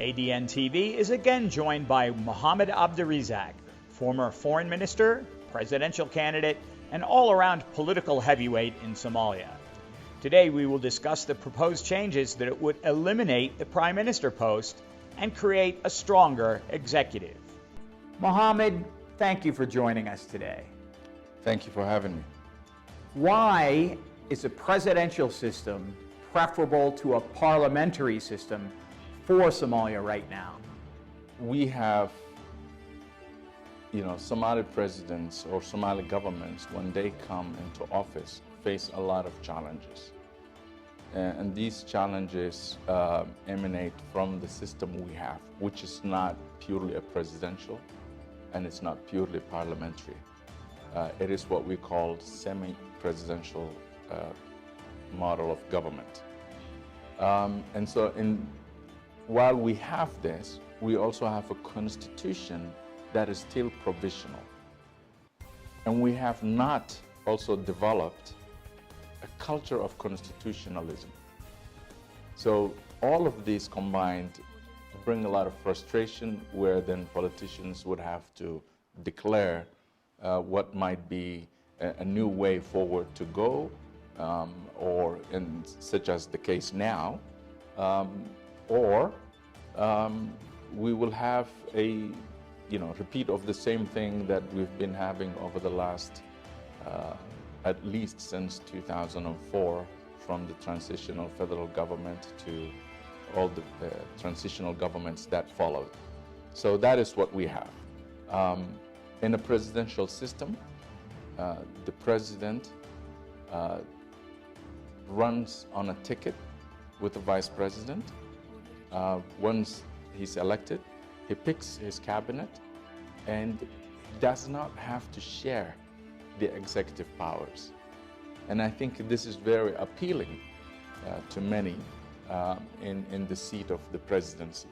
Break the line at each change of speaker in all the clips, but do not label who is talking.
ADN TV is again joined by Mohammed Abdirizak, former foreign minister, presidential candidate, and all-around political heavyweight in Somalia. Today we will discuss the proposed changes that would eliminate the prime minister post and create a stronger executive. Mohammed, thank you for joining us today.
Thank you for having me.
Why is a presidential system preferable to a parliamentary system for Somalia right now?
We have, Somali presidents or Somali governments, when they come into office, face a lot of challenges. And these challenges emanate from the system we have, which is not purely a presidential and it's not purely parliamentary. It is what we call semi-presidential model of government. While we have this, we also have a constitution that is still provisional. And we have not also developed a culture of constitutionalism. So all of these combined bring a lot of frustration, where then politicians would have to declare what might be a new way forward to go, such as the case now, or we will have a repeat of the same thing that we've been having over the last at least since 2004, from the transitional federal government to all the transitional governments that followed. So that is what we have. In a presidential system, the president runs on a ticket with the vice president. Once he's elected, he picks his cabinet and does not have to share the executive powers. And I think this is very appealing to many in the seat of the presidency.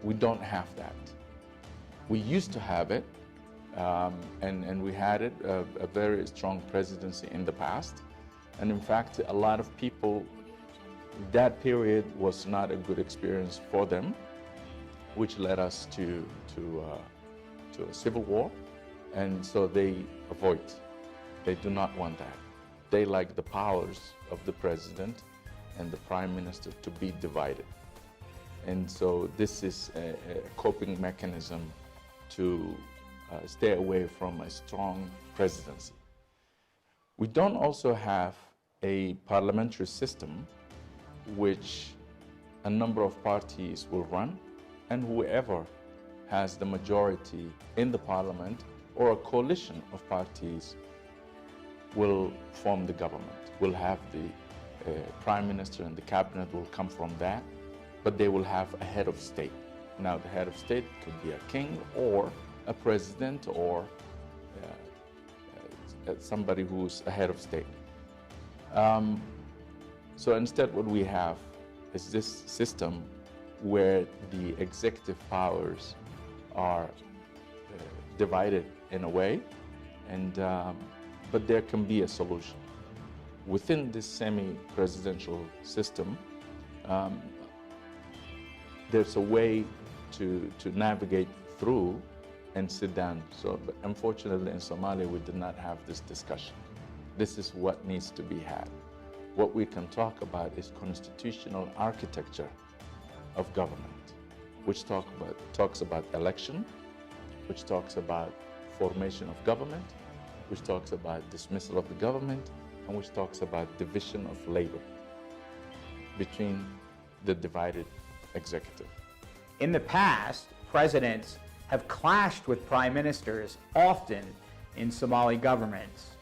We don't have that. We used to have it, and we had it, a very strong presidency in the past. And in fact, a lot of people, that period was not a good experience for them, which led us to a civil war. And so they avoid. They do not want that. They like the powers of the president and the prime minister to be divided. And so this is a coping mechanism to stay away from a strong presidency. We don't also have a parliamentary system which a number of parties will run, and whoever has the majority in the parliament or a coalition of parties will form the government. We'll have the prime minister, and the cabinet will come from that, but they will have a head of state. Now, the head of state could be a king or a president or somebody who's a head of state. So instead, what we have is this system where the executive powers are divided in a way, but there can be a solution. Within this semi-presidential system, there's a way to navigate through and sit down. So, but unfortunately in Somalia, we did not have this discussion. This is what needs to be had. What we can talk about is constitutional architecture of government, which talks about election, which talks about formation of government, which talks about dismissal of the government, and which talks about division of labor between the divided executive.
In the past, presidents have clashed with prime ministers, often in Somali governments.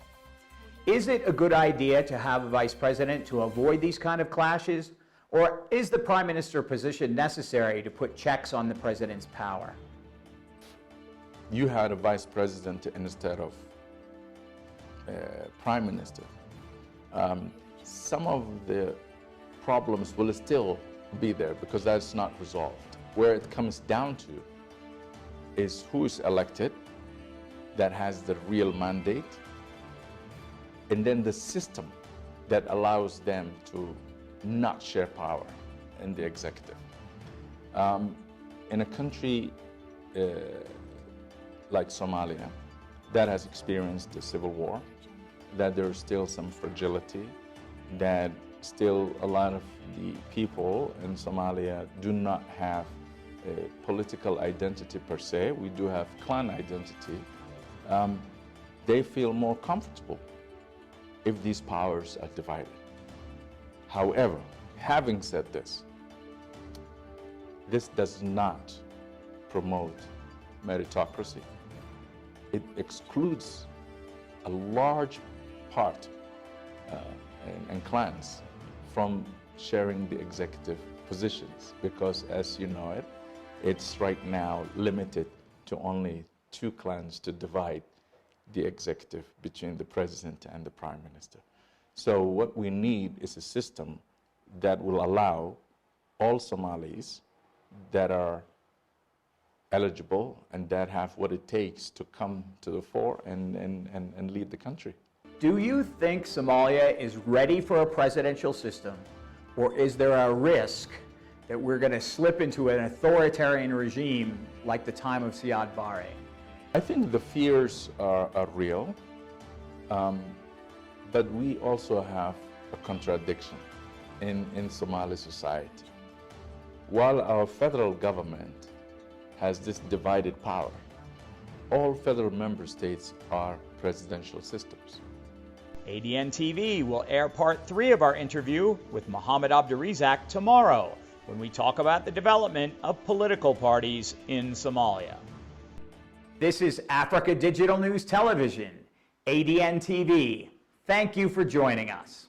Is it a good idea to have a vice president to avoid these kind of clashes, or is the prime minister position necessary to put checks on the president's power?
You had a vice president instead of prime minister. Some of the problems will still be there because that's not resolved. Where it comes down to is who is elected, that has the real mandate, and then the system that allows them to not share power in the executive. In a country like Somalia that has experienced a civil war, that there's still some fragility, that still a lot of the people in Somalia do not have a political identity per se. We do have clan identity. They feel more comfortable if these powers are divided. However, having said this does not promote meritocracy. It excludes a large part and clans from sharing the executive positions, because as you know it's right now limited to only 2 clans to divide the executive between the president and the prime minister. So what we need is a system that will allow all Somalis that are eligible and that have what it takes to come to the fore and lead the country.
Do you think Somalia is ready for a presidential system, or is there a risk that we're going to slip into an authoritarian regime like the time of Siad Barre?
I think the fears are real, but we also have a contradiction in Somali society. While our federal government has this divided power, all federal member states are presidential systems.
ADN TV will air part 3 of our interview with Mohammed Abdurizak tomorrow, when we talk about the development of political parties in Somalia. This is Africa Digital News Television, ADN TV. Thank you for joining us.